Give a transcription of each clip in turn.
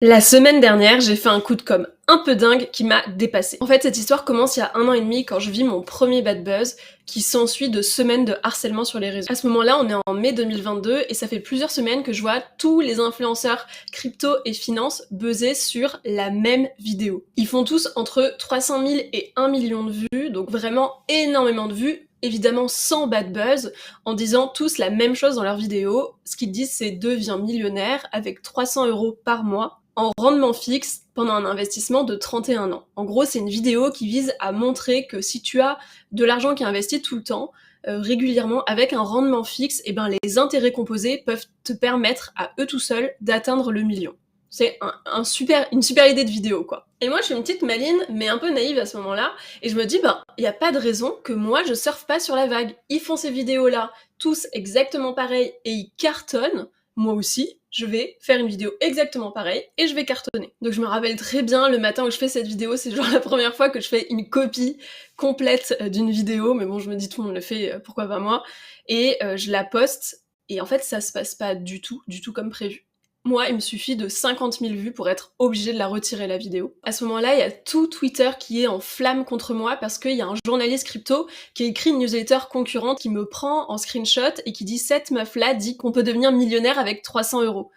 La semaine dernière, j'ai fait un coup de com' un peu dingue qui m'a dépassée. En fait, cette histoire commence il y a 1 an et demi quand je vis mon premier bad buzz qui s'ensuit de semaines de harcèlement sur les réseaux. À ce moment-là, on est en mai 2022 et ça fait plusieurs semaines que je vois tous les influenceurs crypto et finance buzzer sur la même vidéo. Ils font tous entre 300 000 et 1 million de vues, donc vraiment énormément de vues, évidemment sans bad buzz, en disant tous la même chose dans leurs vidéos. Ce qu'ils disent, c'est deviens millionnaire avec 300 € par mois en rendement fixe pendant un investissement de 31 ans. En gros, c'est une vidéo qui vise à montrer que si tu as de l'argent qui est investi tout le temps, régulièrement, avec un rendement fixe, et ben les intérêts composés peuvent te permettre à eux tout seuls d'atteindre le million. C'est une super idée de vidéo, quoi. Et moi, je suis une petite maline, mais un peu naïve à ce moment-là, et je me dis, ben, y a pas de raison que moi, je surfe pas sur la vague. Ils font ces vidéos-là, tous exactement pareils, et ils cartonnent. Moi aussi, je vais faire une vidéo exactement pareille, et je vais cartonner. Donc je me rappelle très bien, le matin où je fais cette vidéo, c'est genre la première fois que je fais une copie complète d'une vidéo, mais bon, je me dis, tout le monde le fait, pourquoi pas moi, et je la poste, et en fait, ça se passe pas du tout comme prévu. Moi, il me suffit de 50 000 vues pour être obligée de la retirer, la vidéo. À ce moment-là, il y a tout Twitter qui est en flamme contre moi parce qu'il y a un journaliste crypto qui a écrit une newsletter concurrente qui me prend en screenshot et qui dit « Cette meuf-là dit qu'on peut devenir millionnaire avec 300 €.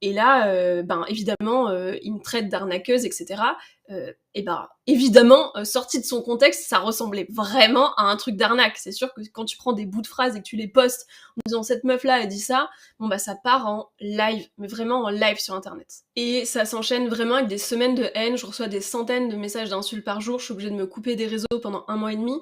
Et là, ben évidemment, il me traite d'arnaqueuse, etc. Et ben évidemment, sorti de son contexte, ça ressemblait vraiment à un truc d'arnaque. C'est sûr que quand tu prends des bouts de phrases et que tu les postes en disant cette meuf là a dit ça, bon bah ça part en live, mais vraiment en live sur internet. Et ça s'enchaîne vraiment avec des semaines de haine, je reçois des centaines de messages d'insultes par jour, je suis obligée de me couper des réseaux pendant 1 mois et demi.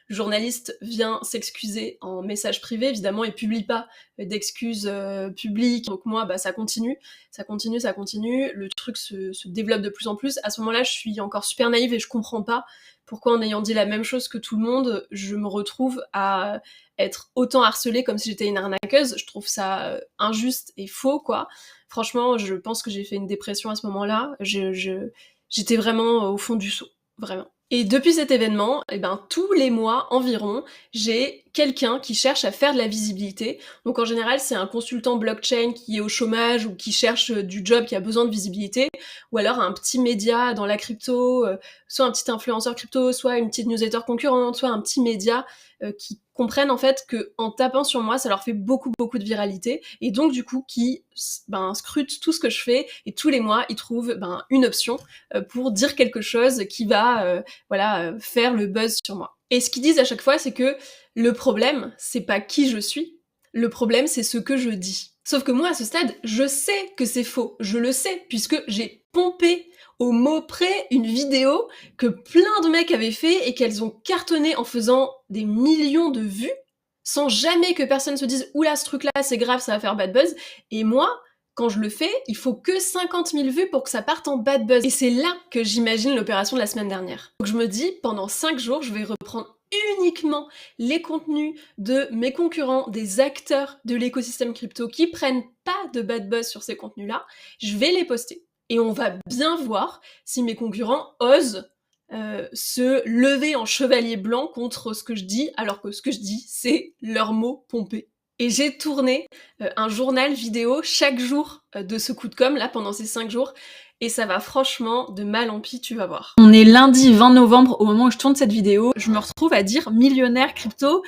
Le journaliste vient s'excuser en message privé, évidemment, il publie pas d'excuses publiques, donc moi bah ça continue, le truc se développe de plus en plus. À ce moment-là, je suis encore super naïve et je comprends pas pourquoi en ayant dit la même chose que tout le monde, je me retrouve à être autant harcelée comme si j'étais une arnaqueuse. Je trouve ça injuste et faux, quoi. Franchement, je pense que j'ai fait une dépression à ce moment-là. J'étais vraiment au fond du seau, vraiment. Et depuis cet événement, eh ben, tous les mois environ, j'ai quelqu'un qui cherche à faire de la visibilité. Donc en général, c'est un consultant blockchain qui est au chômage ou qui cherche du job, qui a besoin de visibilité, ou alors un petit média dans la crypto, soit un petit influenceur crypto, soit une petite newsletter concurrente, soit un petit média qui comprennent en fait que en tapant sur moi, ça leur fait beaucoup de viralité, et donc du coup qui scrutent tout ce que je fais, et tous les mois ils trouvent une option pour dire quelque chose qui va faire le buzz sur moi. Et ce qu'ils disent à chaque fois, c'est que le problème, c'est pas qui je suis, le problème, c'est ce que je dis. Sauf que moi, à ce stade, je sais que c'est faux. Je le sais, puisque j'ai pompé au mot près une vidéo que plein de mecs avaient fait et qu'elles ont cartonné en faisant des millions de vues, sans jamais que personne se dise « Oula, ce truc-là, c'est grave, ça va faire bad buzz ». Et moi, quand je le fais, il faut que 50 000 vues pour que ça parte en bad buzz. Et c'est là que j'imagine l'opération de la semaine dernière. Donc je me dis, pendant 5 jours, je vais reprendre uniquement les contenus de mes concurrents, des acteurs de l'écosystème crypto qui prennent pas de bad buzz sur ces contenus-là. Je vais les poster. Et on va bien voir si mes concurrents osent se lever en chevalier blanc contre ce que je dis, alors que ce que je dis, c'est leurs mots pompés. Et j'ai tourné un journal vidéo chaque jour de ce coup de com', là, pendant ces 5 jours, et ça va franchement de mal en pis, tu vas voir. On est lundi 20 novembre, au moment où je tourne cette vidéo, je me retrouve à dire millionnaire crypto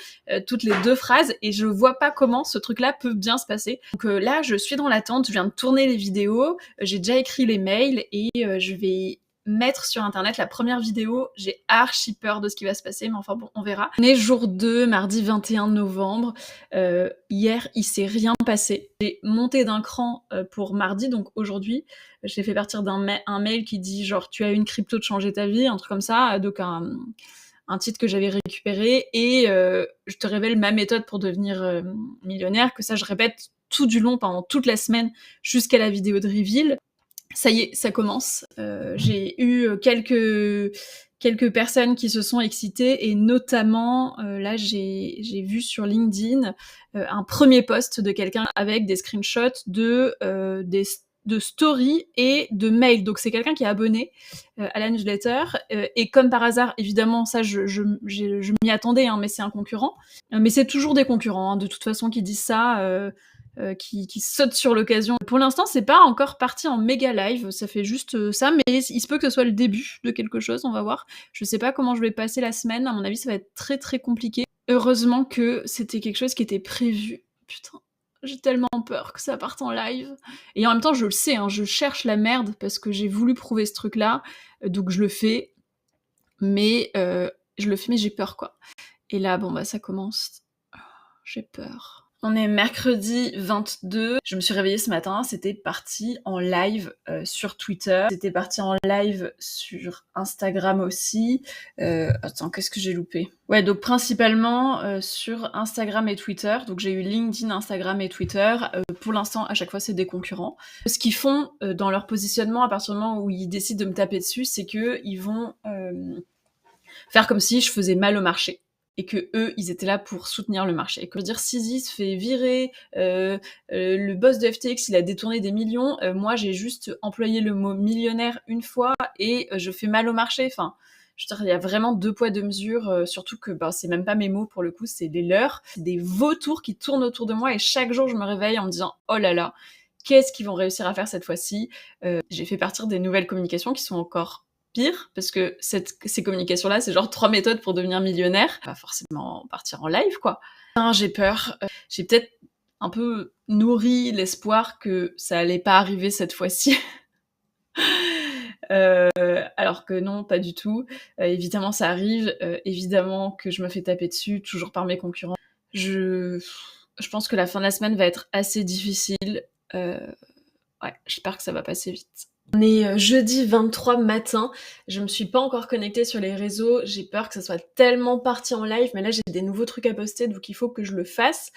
toutes les 2 phrases, et je vois pas comment ce truc-là peut bien se passer. Donc là, je suis dans l'attente, je viens de tourner les vidéos, j'ai déjà écrit les mails, et je vais mettre sur internet la première vidéo. J'ai archi peur de ce qui va se passer, mais enfin bon, on verra. On est jour 2, mardi 21 novembre. Hier, il s'est rien passé. J'ai monté d'un cran pour mardi, donc aujourd'hui. J'ai fait partir un mail qui dit genre tu as une crypto de changer ta vie, un truc comme ça, donc un titre que j'avais récupéré, et je te révèle ma méthode pour devenir millionnaire, que ça je répète tout du long pendant toute la semaine jusqu'à la vidéo de reveal. Ça y est, ça commence. J'ai eu quelques personnes qui se sont excitées, et notamment là j'ai vu sur LinkedIn un premier post de quelqu'un avec des screenshots de stories et de mails. Donc c'est quelqu'un qui est abonné à la newsletter, et comme par hasard, évidemment, ça je m'y attendais, hein, mais c'est un concurrent. Mais c'est toujours des concurrents, hein, de toute façon, qui disent ça. qui saute sur l'occasion. Pour l'instant, c'est pas encore parti en méga live, ça fait juste ça, mais il se peut que ce soit le début de quelque chose, on va voir. Je sais pas comment je vais passer la semaine, à mon avis, ça va être très très compliqué. Heureusement que c'était quelque chose qui était prévu. Putain, j'ai tellement peur que ça parte en live. Et en même temps, je le sais, hein, je cherche la merde parce que j'ai voulu prouver ce truc-là, donc je le fais, mais j'ai peur, quoi. Et là, bon, bah, ça commence. J'ai peur. On est mercredi 22. Je me suis réveillée ce matin, c'était parti en live sur Twitter. C'était parti en live sur Instagram aussi. Attends, qu'est-ce que j'ai loupé? Ouais, donc principalement sur Instagram et Twitter. Donc j'ai eu LinkedIn, Instagram et Twitter. Pour l'instant, à chaque fois, c'est des concurrents. Ce qu'ils font dans leur positionnement, à partir du moment où ils décident de me taper dessus, c'est que ils vont faire comme si je faisais mal au marché. Et que eux, ils étaient là pour soutenir le marché. Et que je veux dire, Sisi se fait virer, le boss de FTX, il a détourné des millions, moi j'ai juste employé le mot millionnaire une fois et je fais mal au marché. Enfin, je veux dire, il y a vraiment 2 poids 2 mesures, surtout que c'est même pas mes mots pour le coup, c'est les leurs. C'est des vautours qui tournent autour de moi et chaque jour je me réveille en me disant « Oh là là, qu'est-ce qu'ils vont réussir à faire cette fois-ci ?» J'ai fait partir des nouvelles communications qui sont encore pire, parce que ces communications-là, c'est genre 3 méthodes pour devenir millionnaire. Pas forcément partir en live, quoi. J'ai peur. J'ai peut-être un peu nourri l'espoir que ça allait pas arriver cette fois-ci. Alors que non, pas du tout. Évidemment, ça arrive. Évidemment que je me fais taper dessus, toujours par mes concurrents. Je pense que la fin de la semaine va être assez difficile. Ouais, j'espère que ça va passer vite. On est jeudi 23 matin, je me suis pas encore connectée sur les réseaux, j'ai peur que ça soit tellement parti en live, mais là j'ai des nouveaux trucs à poster, donc il faut que je le fasse.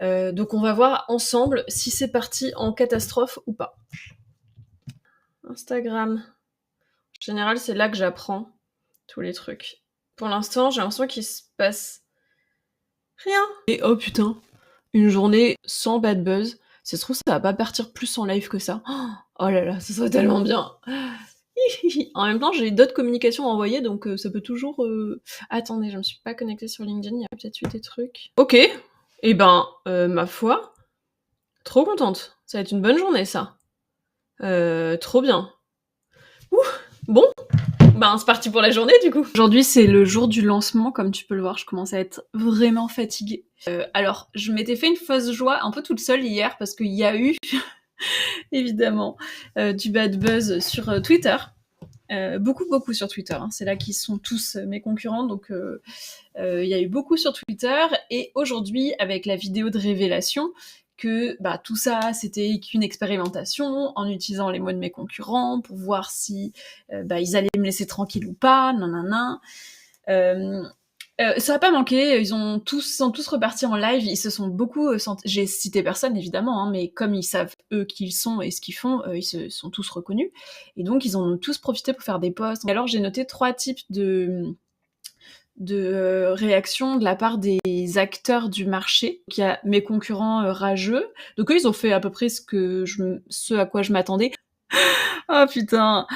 Donc on va voir ensemble si c'est parti en catastrophe ou pas. Instagram. En général, c'est là que j'apprends tous les trucs. Pour l'instant, j'ai l'impression qu'il se passe rien. Et oh putain, une journée sans bad buzz. Ça se trouve, ça va pas partir plus en live que ça. Oh là là, ça serait tellement bien. En même temps, j'ai d'autres communications à envoyer, donc ça peut toujours... Attendez, je me suis pas connectée sur LinkedIn, il y a peut-être eu des trucs. Ok, et ben, ma foi, trop contente. Ça va être une bonne journée, ça. Trop bien. Ouh, bon, ben c'est parti pour la journée, du coup. Aujourd'hui, c'est le jour du lancement, comme tu peux le voir, je commence à être vraiment fatiguée. Alors, je m'étais fait une fausse joie un peu toute seule hier, parce qu'il y a eu, évidemment, du bad buzz sur Twitter. Beaucoup sur Twitter, hein. C'est là qu'ils sont tous mes concurrents, donc il y a eu beaucoup sur Twitter, et aujourd'hui, avec la vidéo de révélation, que tout ça, c'était qu'une expérimentation, en utilisant les mots de mes concurrents, pour voir si ils allaient me laisser tranquille ou pas, nanana. Ça a pas manqué, ils sont tous repartis en live, ils se sont beaucoup j'ai cité personne évidemment, hein, mais comme ils savent eux qui ils sont et ce qu'ils font, ils se sont tous reconnus, et donc ils en ont tous profité pour faire des posts. Alors j'ai noté 3 types de réactions de la part des acteurs du marché. Donc il y a mes concurrents rageux, donc eux ils ont fait à peu près ce à quoi je m'attendais. Oh putain,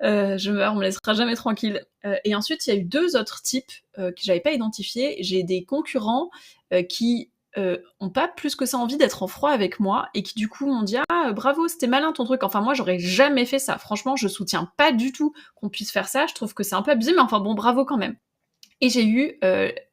je meurs, on me laissera jamais tranquille. Et ensuite, il y a eu 2 autres types que j'avais pas identifiés. J'ai des concurrents qui ont pas plus que ça envie d'être en froid avec moi, et qui du coup m'ont dit « Ah, bravo, c'était malin ton truc ». Enfin, moi, j'aurais jamais fait ça. Franchement, je soutiens pas du tout qu'on puisse faire ça. Je trouve que c'est un peu abusé, mais enfin bon, bravo quand même. Et j'ai eu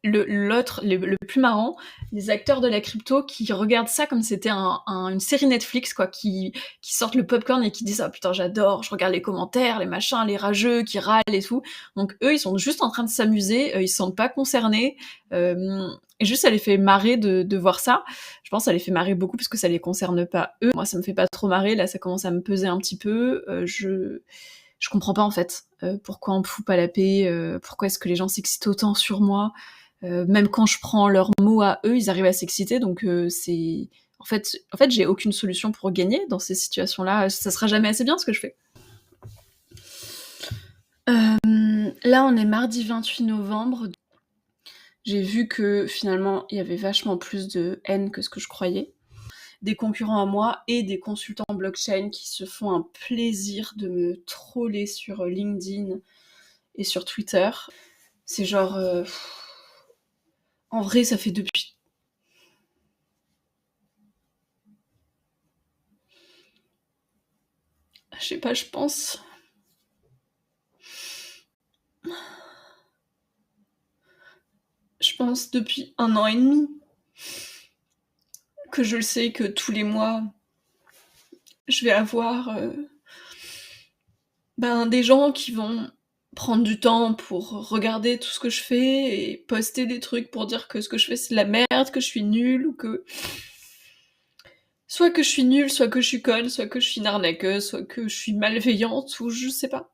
le plus marrant, les acteurs de la crypto qui regardent ça comme c'était une série Netflix, quoi, qui sortent le popcorn et qui disent « Ah putain, j'adore, je regarde les commentaires, les machins, les rageux qui râlent et tout ». Donc eux, ils sont juste en train de s'amuser, ils se sentent pas concernés, et juste ça les fait marrer de voir ça. Je pense que ça les fait marrer beaucoup parce que ça les concerne pas eux. Moi, ça me fait pas trop marrer, là ça commence à me peser un petit peu. Je comprends pas en fait pourquoi on me fout pas la paix, pourquoi est-ce que les gens s'excitent autant sur moi, même quand je prends leurs mots à eux, ils arrivent à s'exciter, donc c'est... En fait, j'ai aucune solution pour gagner dans ces situations-là, ça sera jamais assez bien ce que je fais. Là, on est mardi 28 novembre. J'ai vu que finalement, il y avait vachement plus de haine que ce que je croyais. Des concurrents à moi et des consultants blockchain qui se font un plaisir de me troller sur LinkedIn et sur Twitter. C'est genre... En vrai, ça fait depuis... Je sais pas, je pense... depuis 1 an et demi que je le sais que tous les mois, je vais avoir des gens qui vont prendre du temps pour regarder tout ce que je fais et poster des trucs pour dire que ce que je fais c'est de la merde, que je suis nulle, ou que... Soit que je suis nulle, soit que je suis conne, soit que je suis une arnaqueuse, soit que je suis malveillante, ou je sais pas.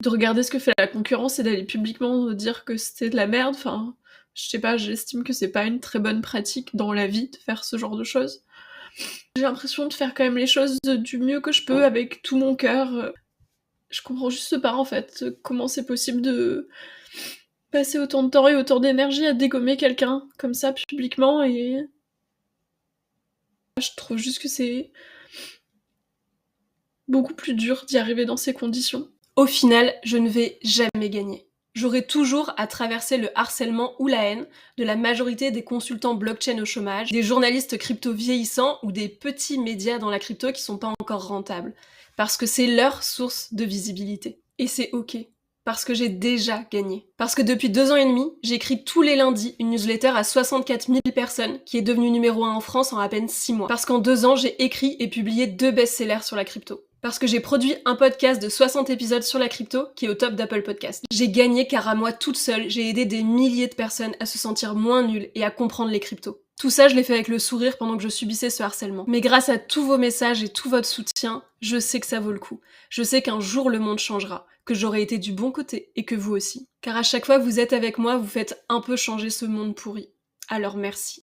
De regarder ce que fait la concurrence et d'aller publiquement dire que c'était de la merde, enfin... Je sais pas, j'estime que c'est pas une très bonne pratique dans la vie de faire ce genre de choses. J'ai l'impression de faire quand même les choses du mieux que je peux avec tout mon cœur. Je comprends juste pas en fait comment c'est possible de passer autant de temps et autant d'énergie à dégommer quelqu'un comme ça publiquement, et je trouve juste que c'est beaucoup plus dur d'y arriver dans ces conditions. Au final, je ne vais jamais gagner. J'aurai toujours à traverser le harcèlement ou la haine de la majorité des consultants blockchain au chômage, des journalistes crypto vieillissants ou des petits médias dans la crypto qui sont pas encore rentables. Parce que c'est leur source de visibilité. Et c'est ok. Parce que j'ai déjà gagné. Parce que depuis 2 ans et demi, j'écris tous les lundis une newsletter à 64 000 personnes qui est devenue numéro 1 en France en à peine 6 mois. Parce qu'en 2 ans, j'ai écrit et publié 2 best-sellers sur la crypto. Parce que j'ai produit un podcast de 60 épisodes sur la crypto qui est au top d'Apple Podcast. J'ai gagné car à moi toute seule, j'ai aidé des milliers de personnes à se sentir moins nulles et à comprendre les cryptos. Tout ça, je l'ai fait avec le sourire pendant que je subissais ce harcèlement. Mais grâce à tous vos messages et tout votre soutien, je sais que ça vaut le coup. Je sais qu'un jour le monde changera, que j'aurai été du bon côté et que vous aussi. Car à chaque fois que vous êtes avec moi, vous faites un peu changer ce monde pourri. Alors merci.